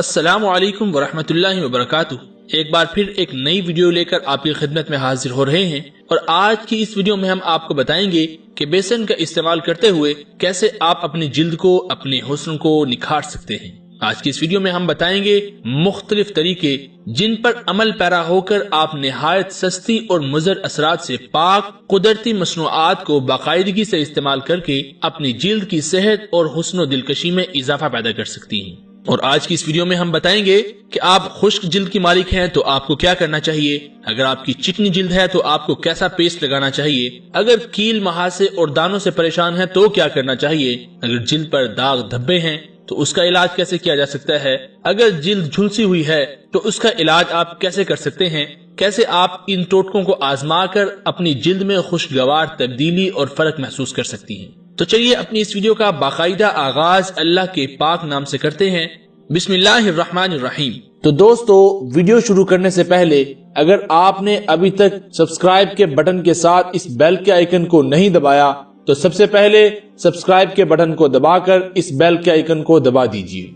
السلام علیکم ورحمۃ اللہ وبرکاتہ۔ ایک بار پھر ایک نئی ویڈیو لے کر آپ کی خدمت میں حاضر ہو رہے ہیں، اور آج کی اس ویڈیو میں ہم آپ کو بتائیں گے کہ بیسن کا استعمال کرتے ہوئے کیسے آپ اپنی جلد کو، اپنے حسن کو نکھار سکتے ہیں۔ آج کی اس ویڈیو میں ہم بتائیں گے مختلف طریقے جن پر عمل پیرا ہو کر آپ نہایت سستی اور مضر اثرات سے پاک قدرتی مصنوعات کو باقاعدگی سے استعمال کر کے اپنی جلد کی صحت اور حسن و دلکشی میں اضافہ پیدا کر سکتی ہیں۔ اور آج کی اس ویڈیو میں ہم بتائیں گے کہ آپ خشک جلد کی مالک ہیں تو آپ کو کیا کرنا چاہیے، اگر آپ کی چکنی جلد ہے تو آپ کو کیسا پیسٹ لگانا چاہیے، اگر کیل مہاسے اور دانوں سے پریشان ہیں تو کیا کرنا چاہیے، اگر جلد پر داغ دھبے ہیں تو اس کا علاج کیسے کیا جا سکتا ہے، اگر جلد جھلسی ہوئی ہے تو اس کا علاج آپ کیسے کر سکتے ہیں، کیسے آپ ان ٹوٹکوں کو آزما کر اپنی جلد میں خوشگوار تبدیلی اور فرق محسوس کر سکتی ہیں۔ تو چلیے اپنی اس ویڈیو کا باقاعدہ آغاز اللہ کے پاک نام سے کرتے ہیں۔ بسم اللہ الرحمن الرحیم۔ تو دوستو، ویڈیو شروع کرنے سے پہلے اگر آپ نے ابھی تک سبسکرائب کے بٹن کے ساتھ اس بیل کے آئیکن کو نہیں دبایا تو سب سے پہلے سبسکرائب کے بٹن کو دبا کر اس بیل کے آئیکن کو دبا دیجیے۔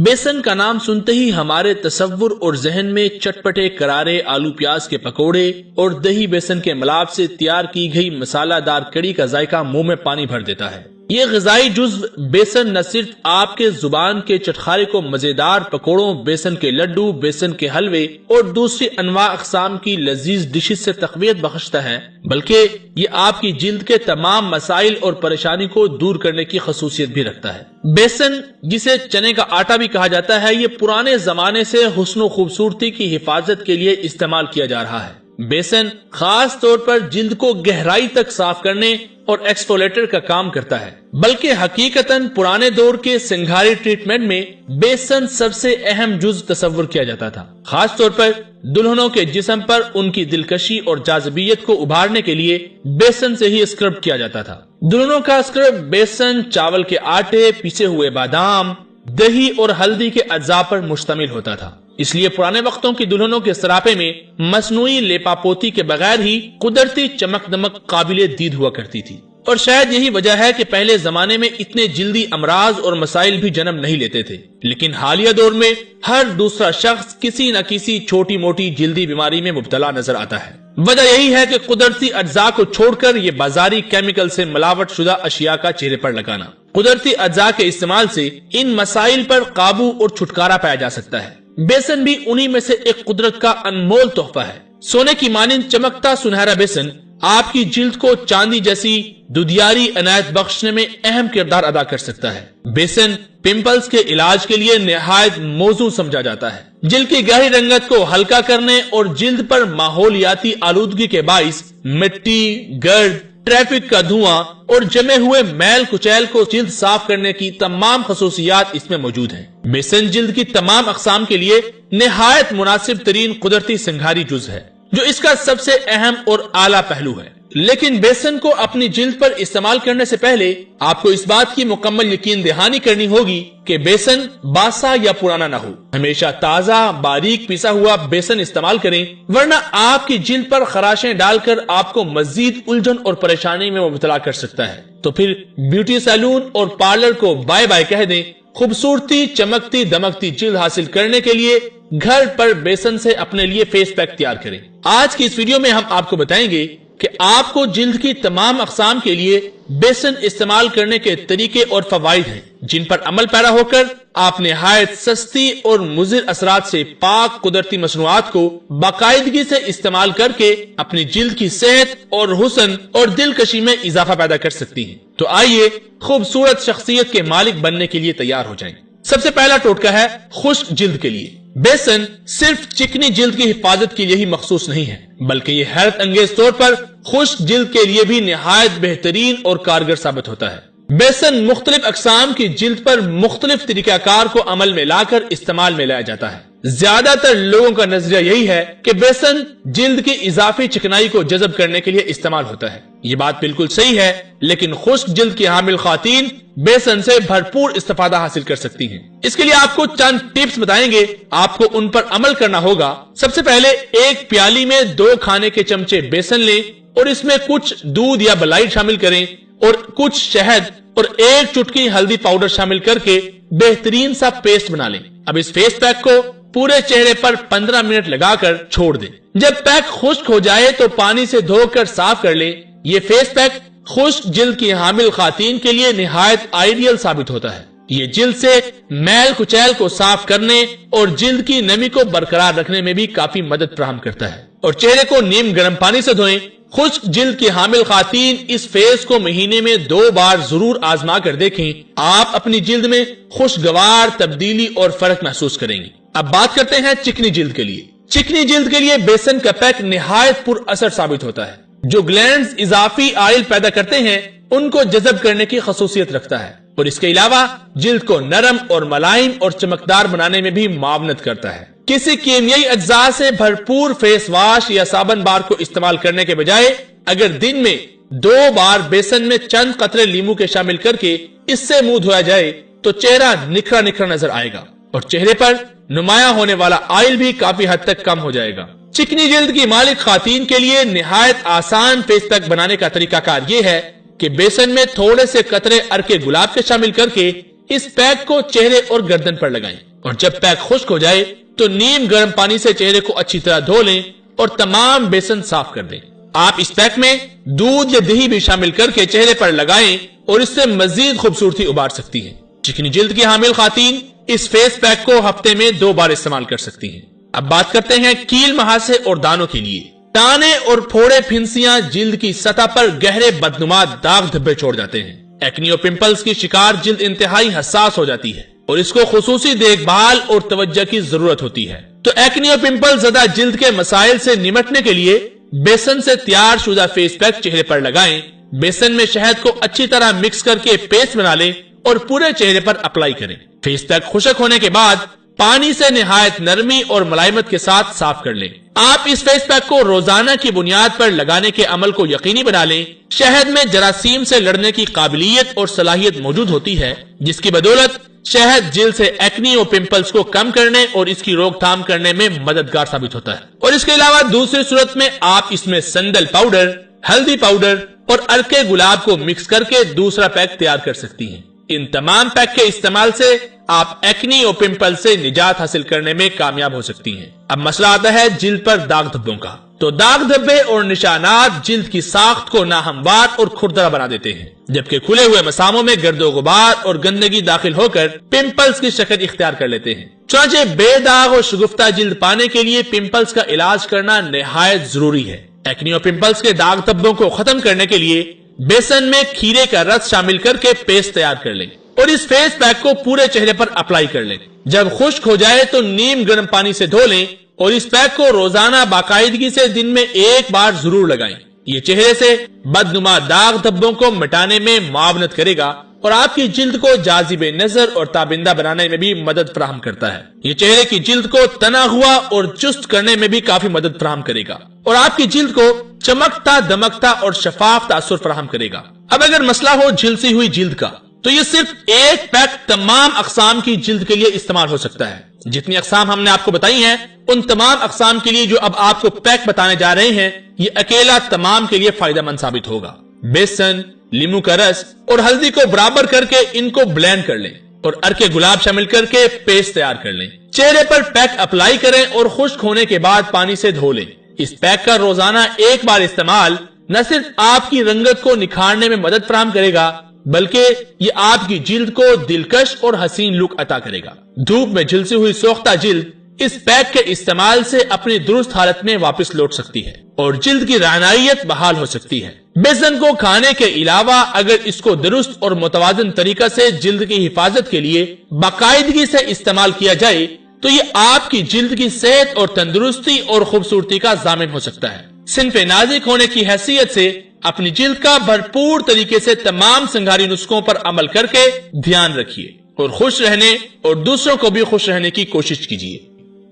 بیسن کا نام سنتے ہی ہمارے تصور اور ذہن میں چٹپٹے کرارے آلو پیاز کے پکوڑے اور دہی بیسن کے ملاپ سے تیار کی گئی مسالہ دار کڑی کا ذائقہ منہ میں پانی بھر دیتا ہے۔ یہ غذائی جزو بیسن نہ صرف آپ کے زبان کے چٹخارے کو مزیدار پکوڑوں، بیسن کے لڈو، بیسن کے حلوے اور دوسری انواع اقسام کی لذیذ ڈشز سے تقویت بخشتا ہے، بلکہ یہ آپ کی جلد کے تمام مسائل اور پریشانی کو دور کرنے کی خصوصیت بھی رکھتا ہے۔ بیسن، جسے چنے کا آٹا بھی کہا جاتا ہے، یہ پرانے زمانے سے حسن و خوبصورتی کی حفاظت کے لیے استعمال کیا جا رہا ہے۔ بیسن خاص طور پر جلد کو گہرائی تک صاف کرنے اور ایکسفولیٹر کا کام کرتا ہے، بلکہ حقیقتاً پرانے دور کے سنگھاری ٹریٹمنٹ میں بیسن سب سے اہم جز تصور کیا جاتا تھا۔ خاص طور پر دلہنوں کے جسم پر ان کی دلکشی اور جاذبیت کو ابھارنے کے لیے بیسن سے ہی اسکرب کیا جاتا تھا۔ دلہنوں کا اسکرب بیسن، چاول کے آٹے، پیسے ہوئے بادام، دہی اور ہلدی کے اجزاء پر مشتمل ہوتا تھا۔ اس لیے پرانے وقتوں کی دلہنوں کے سراپے میں مصنوعی لیپاپوتی کے بغیر ہی قدرتی چمک دمک قابل دید ہوا کرتی تھی، اور شاید یہی وجہ ہے کہ پہلے زمانے میں اتنے جلدی امراض اور مسائل بھی جنم نہیں لیتے تھے، لیکن حالیہ دور میں ہر دوسرا شخص کسی نہ کسی چھوٹی موٹی جلدی بیماری میں مبتلا نظر آتا ہے۔ وجہ یہی ہے کہ قدرتی اجزاء کو چھوڑ کر یہ بازاری کیمیکل سے ملاوٹ شدہ اشیاء کا چہرے پر لگانا۔ قدرتی اجزاء کے استعمال سے ان مسائل پر قابو اور چھٹکارا پایا جا سکتا ہے۔ بیسن بھی انہی میں سے ایک قدرت کا انمول تحفہ ہے۔ سونے کی مانند چمکتا سنہرا بیسن آپ کی جلد کو چاندی جیسی دودھیاری عنایت بخشنے میں اہم کردار ادا کر سکتا ہے۔ بیسن پمپلز کے علاج کے لیے نہایت موزوں سمجھا جاتا ہے۔ جلد کی گہری رنگت کو ہلکا کرنے اور جلد پر ماحولیاتی آلودگی کے باعث مٹی، گرد، ٹریفک کا دھواں اور جمے ہوئے میل کچیل کو جلد صاف کرنے کی تمام خصوصیات اس میں موجود ہیں۔ بیسن جلد کی تمام اقسام کے لیے نہایت مناسب ترین قدرتی سنگھاری جز ہے، جو اس کا سب سے اہم اور اعلیٰ پہلو ہے۔ لیکن بیسن کو اپنی جلد پر استعمال کرنے سے پہلے آپ کو اس بات کی مکمل یقین دہانی کرنی ہوگی کہ بیسن باسا یا پرانا نہ ہو۔ ہمیشہ تازہ باریک پیسا ہوا بیسن استعمال کریں، ورنہ آپ کی جلد پر خراشیں ڈال کر آپ کو مزید الجھن اور پریشانی میں مبتلا کر سکتا ہے۔ تو پھر بیوٹی سیلون اور پارلر کو بائے بائے کہہ دیں۔ خوبصورتی، چمکتی دمکتی جلد حاصل کرنے کے لیے گھر پر بیسن سے اپنے لیے فیس پیک تیار کریں۔ آج کی اس ویڈیو میں ہم آپ کو بتائیں گے کہ آپ کو جلد کی تمام اقسام کے لیے بیسن استعمال کرنے کے طریقے اور فوائد ہیں، جن پر عمل پیرا ہو کر آپ نہایت سستی اور مضر اثرات سے پاک قدرتی مصنوعات کو باقاعدگی سے استعمال کر کے اپنی جلد کی صحت اور حسن اور دلکشی میں اضافہ پیدا کر سکتی ہیں۔ تو آئیے خوبصورت شخصیت کے مالک بننے کے لیے تیار ہو جائیں۔ سب سے پہلا ٹوٹکا ہے خشک جلد کے لیے۔ بیسن صرف چکنی جلد کی حفاظت کے لیے ہی مخصوص نہیں ہے، بلکہ یہ حیرت انگیز طور پر خشک جلد کے لیے بھی نہایت بہترین اور کارگر ثابت ہوتا ہے۔ بیسن مختلف اقسام کی جلد پر مختلف طریقہ کار کو عمل میں لا کر استعمال میں لایا جاتا ہے۔ زیادہ تر لوگوں کا نظریہ یہی ہے کہ بیسن جلد کی اضافی چکنائی کو جذب کرنے کے لیے استعمال ہوتا ہے۔ یہ بات بالکل صحیح ہے، لیکن خشک جلد کی حامل خواتین بیسن سے بھرپور استفادہ حاصل کر سکتی ہیں۔ اس کے لیے آپ کو چند ٹپس بتائیں گے، آپ کو ان پر عمل کرنا ہوگا۔ سب سے پہلے ایک پیالی میں 2 کھانے کے چمچے بیسن لیں اور اس میں کچھ دودھ یا ملائی شامل کریں اور کچھ شہد اور 1 چٹکی ہلدی پاؤڈر شامل کر کے بہترین سا پیسٹ بنا لیں۔ اب اس فیس پیک کو پورے چہرے پر 15 منٹ لگا کر چھوڑ دیں۔ جب پیک خشک ہو جائے تو پانی سے دھو کر صاف کر لیں۔ یہ فیس پیک خشک جلد کی حامل خواتین کے لیے نہایت آئیڈیل ثابت ہوتا ہے۔ یہ جلد سے میل کچیل کو صاف کرنے اور جلد کی نمی کو برقرار رکھنے میں بھی کافی مدد فراہم کرتا ہے۔ اور چہرے کو نیم گرم پانی سے دھوئیں۔ خشک جلد کی حامل خواتین اس فیس کو مہینے میں 2 بار ضرور آزما کر دیکھیں۔ آپ اپنی جلد میں خوشگوار تبدیلی اور فرق محسوس کریں گی۔ اب بات کرتے ہیں چکنی جلد کے لیے۔ چکنی جلد کے لیے بیسن کا پیک نہایت پر اثر ثابت ہوتا ہے۔ جو گلینڈز اضافی آئل پیدا کرتے ہیں ان کو جذب کرنے کی خصوصیت رکھتا ہے، اور اس کے علاوہ جلد کو نرم اور ملائم اور چمکدار بنانے میں بھی معاونت کرتا ہے۔ کسی کیمیائی اجزاء سے بھرپور فیس واش یا صابن بار کو استعمال کرنے کے بجائے اگر دن میں 2 بار بیسن میں چند قطرے لیمو کے شامل کر کے اس سے منہ دھویا جائے تو چہرہ نکھرا نکھرا نظر آئے گا اور چہرے پر نمایاں ہونے والا آئل بھی کافی حد تک کم ہو جائے گا۔ چکنی جلد کی مالک خواتین کے لیے نہایت آسان فیس پیک بنانے کا طریقہ کار یہ ہے کہ بیسن میں تھوڑے سے قطرے ارک گلاب کے شامل کر کے اس پیک کو چہرے اور گردن پر لگائیں، اور جب پیک خشک ہو جائے تو نیم گرم پانی سے چہرے کو اچھی طرح دھو لیں اور تمام بیسن صاف کر دیں۔ آپ اس پیک میں دودھ یا دہی بھی شامل کر کے چہرے پر لگائیں اور اس سے مزید خوبصورتی ابھار سکتی ہیں۔ چکنی جلد کی حامل خواتین اس فیس پیک کو ہفتے میں 2 بار استعمال کر سکتی ہیں۔ اب بات کرتے ہیں کیل مہاسے اور دانوں کے لیے۔ دانے اور پھوڑے پھنسیاں جلد کی سطح پر گہرے بدنما داغ دھبے چھوڑ جاتے ہیں۔ ایکنی اور پمپلز کی شکار جلد انتہائی حساس ہو جاتی ہے اور اس کو خصوصی دیکھ بھال اور توجہ کی ضرورت ہوتی ہے۔ تو ایکنی اور پمپل زدہ جلد کے مسائل سے نمٹنے کے لیے بیسن سے تیار شدہ فیس پیک چہرے پر لگائیں۔ بیسن میں شہد کو اچھی طرح مکس کر کے پیسٹ بنا لیں اور پورے چہرے پر اپلائی کریں۔ فیس پیک خشک ہونے کے بعد پانی سے نہایت نرمی اور ملائمت کے ساتھ صاف کر لیں۔ آپ اس فیس پیک کو روزانہ کی بنیاد پر لگانے کے عمل کو یقینی بنا لیں۔ شہد میں جراثیم سے لڑنے کی قابلیت اور صلاحیت موجود ہوتی ہے، جس کی بدولت شہد جلد سے ایکنی اور پمپلز کو کم کرنے اور اس کی روک تھام کرنے میں مددگار ثابت ہوتا ہے۔ اور اس کے علاوہ دوسری صورت میں آپ اس میں سندل پاؤڈر، ہلدی پاؤڈر اور ارکے گلاب کو مکس کر کے دوسرا پیک تیار کر سکتی ہیں۔ ان تمام پیک کے استعمال سے آپ ایکنی اور پمپل سے نجات حاصل کرنے میں کامیاب ہو سکتی ہیں۔ اب مسئلہ آتا ہے جلد پر داغ دھبوں کا۔ تو داغ دھبے اور نشانات جلد کی ساخت کو ناہموار اور کھردرا بنا دیتے ہیں، جبکہ کھلے ہوئے مساموں میں گرد و غبار اور گندگی داخل ہو کر پمپلز کی شکل اختیار کر لیتے ہیں۔ چنانچہ بے داغ اور شگفتہ جلد پانے کے لیے پمپلز کا علاج کرنا نہایت ضروری ہے۔ ایکنی اور پمپلز کے داغ دھبوں کو ختم کرنے کے لیے بیسن میں کھیرے کا رس شامل کر کے پیسٹ تیار کر لیں اور اس فیس پیک کو پورے چہرے پر اپلائی کر لیں۔ جب خشک ہو جائے تو نیم گرم پانی سے دھو لیں اور اس پیک کو روزانہ باقاعدگی سے دن میں 1 بار ضرور لگائیں۔ یہ چہرے سے بدنما داغ دھبوں کو مٹانے میں معاونت کرے گا اور آپ کی جلد کو جاذب نظر اور تابندہ بنانے میں بھی مدد فراہم کرتا ہے۔ یہ چہرے کی جلد کو تنا ہوا اور چست کرنے میں بھی کافی مدد فراہم کرے گا اور آپ کی جلد کو چمکتا دمکتا اور شفاف تاثر فراہم کرے گا۔ اب اگر مسئلہ ہو جھلسی ہوئی جلد کا، تو یہ صرف ایک پیک تمام اقسام کی جلد کے لیے استعمال ہو سکتا ہے۔ جتنی اقسام ہم نے آپ کو بتائی ہیں، ان تمام اقسام کے لیے جو اب آپ کو پیک بتانے جا رہے ہیں، یہ اکیلا تمام کے لیے فائدہ مند ثابت ہوگا۔ بیسن، لیمو کا رس اور ہلدی کو برابر کر کے ان کو بلینڈ کر لیں اور ارکے گلاب شامل کر کے پیسٹ تیار کر لیں۔ چہرے پر پیک اپلائی کریں اور خشک ہونے کے بعد پانی سے دھو لیں۔ اس پیک کا روزانہ 1 بار استعمال نہ صرف آپ کی رنگت کو نکھارنے میں مدد فراہم کرے گا، بلکہ یہ آپ کی جلد کو دلکش اور حسین لک عطا کرے گا۔ دھوپ میں جھلسی ہوئی سوختہ جلد اس پیک کے استعمال سے اپنی درست حالت میں واپس لوٹ سکتی ہے اور جلد کی رعنائیت بحال ہو سکتی ہے۔ بیسن کو کھانے کے علاوہ اگر اس کو درست اور متوازن طریقہ سے جلد کی حفاظت کے لیے باقاعدگی سے استعمال کیا جائے تو یہ آپ کی جلد کی صحت اور تندرستی اور خوبصورتی کا ضامن ہو سکتا ہے۔ صنف نازک ہونے کی حیثیت سے اپنی جلد کا بھرپور طریقے سے تمام سنگھاری نسخوں پر عمل کر کے دھیان رکھیے اور خوش رہنے اور دوسروں کو بھی خوش رہنے کی کوشش کیجیے۔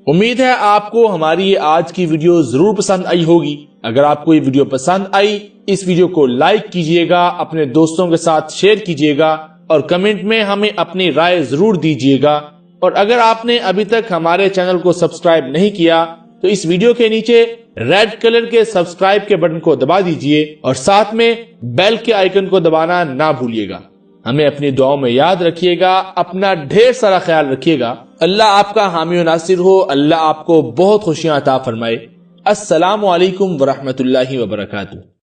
امید ہے آپ کو ہماری یہ آج کی ویڈیو ضرور پسند آئی ہوگی۔ اگر آپ کو یہ ویڈیو پسند آئی، اس ویڈیو کو لائک کیجیے گا، اپنے دوستوں کے ساتھ شیئر کیجیے گا اور کمنٹ میں ہمیں اپنی رائے ضرور دیجیے گا۔ اور اگر آپ نے ابھی تک ہمارے چینل کو سبسکرائب نہیں کیا تو اس ویڈیو کے نیچے ریڈ کلر کے سبسکرائب کے بٹن کو دبا دیجیے اور ساتھ میں بیل کے آئیکن کو دبانا نہ بھولیے گا۔ ہمیں اپنی دعاؤں میں یاد رکھیے گا، اپنا ڈھیر سارا خیال رکھیے گا۔ اللہ آپ کا حامی و ناصر ہو، اللہ آپ کو بہت خوشیاں عطا فرمائے۔ السلام علیکم ورحمۃ اللہ وبرکاتہ۔